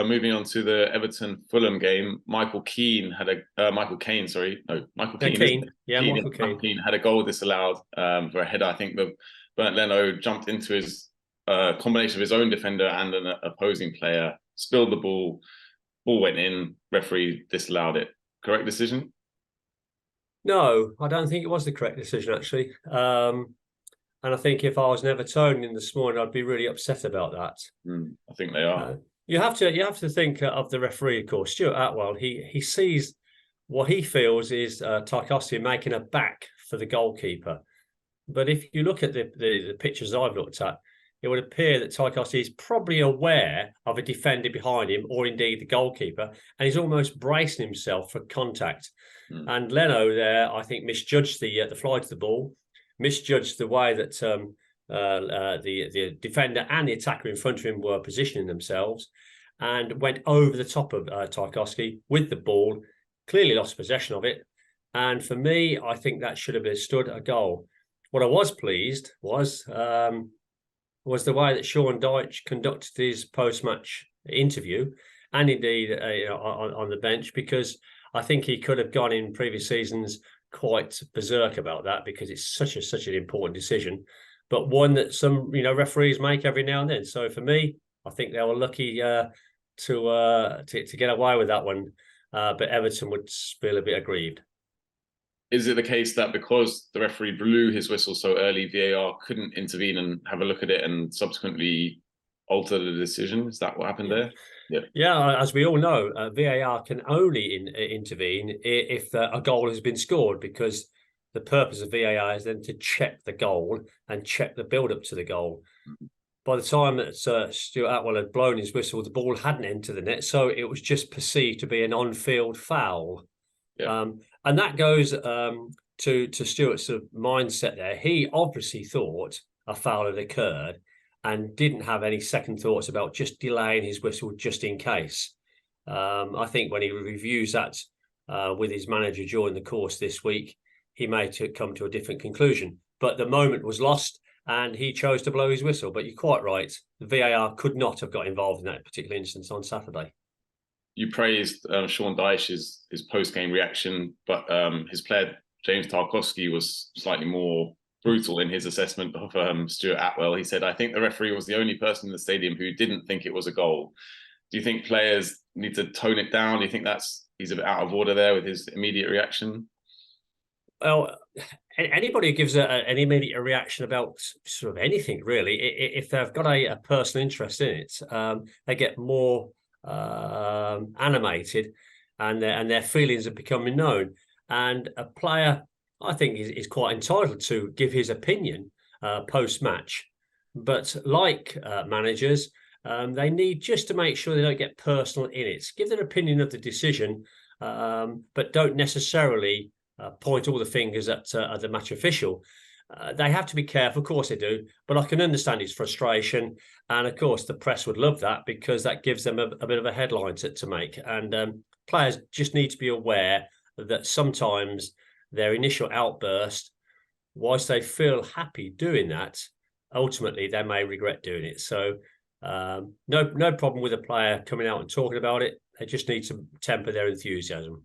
moving on to the Everton-Fulham game, Michael Caine, sorry. No, Michael Keane. Keane. Yeah, Keane, Michael Keane. Keane had a goal disallowed for a header. I think Bernd Leno jumped into his combination of his own defender and an opposing player, spilled the ball went in, referee disallowed it. Correct decision? No, I don't think it was the correct decision, actually. And I think if I was an Evertonian this morning, I'd be really upset about that. I think they are. You have to think of the referee, of course. Stuart Atwell, he sees what he feels is Tarkowski making a back for the goalkeeper. But if you look at the pictures I've looked at, it would appear that Tarkowski is probably aware of a defender behind him, or indeed the goalkeeper, and he's almost bracing himself for contact. And Leno there, I think, misjudged the flight of the ball, misjudged the way that the defender and the attacker in front of him were positioning themselves, and went over the top of Tarkowski with the ball, clearly lost possession of it. And for me, I think that should have been stood a goal. What I was pleased was the way that Sean Dyche conducted his post-match interview, and indeed on the bench, because I think he could have gone in previous seasons quite berserk about that, because it's such an important decision, but one that some referees make every now and then. So for me, I think they were lucky to get away with that one, but Everton would feel a bit aggrieved. Is it the case that because the referee blew his whistle so early, VAR couldn't intervene and have a look at it and subsequently alter the decision? Is that what happened there? Yeah, as we all know, VAR can only intervene if a goal has been scored, because the purpose of VAR is then to check the goal and check the build-up to the goal. By the time that Stuart Atwell had blown his whistle, the ball hadn't entered the net, so it was just perceived to be an on-field foul. And that goes to Stuart's mindset there. He obviously thought a foul had occurred and didn't have any second thoughts about just delaying his whistle just in case. I think when he reviews that with his manager during the course this week, he may come to a different conclusion. But the moment was lost and he chose to blow his whistle. But you're quite right. The VAR could not have got involved in that particular instance on Saturday. You praised Sean Dyche's post-game reaction, but his player, James Tarkowski, was slightly more brutal in his assessment of Stuart Atwell. He said, "I think the referee was the only person in the stadium who didn't think it was a goal." Do you think players need to tone it down? Do you think he's a bit out of order there with his immediate reaction? Well, anybody who gives an immediate reaction about sort of anything, really, if they've got a personal interest in it, they get more animated, and their feelings are becoming known. And a player, I think, is quite entitled to give his opinion post-match. But like managers, they need just to make sure they don't get personal in it. Give their opinion of the decision, but don't necessarily point all the fingers at the match official. They have to be careful, of course they do, but I can understand his frustration. And of course, the press would love that, because that gives them a bit of a headline to make. And players just need to be aware that sometimes their initial outburst, whilst they feel happy doing that, ultimately they may regret doing it. So no problem with a player coming out and talking about it. They just need to temper their enthusiasm.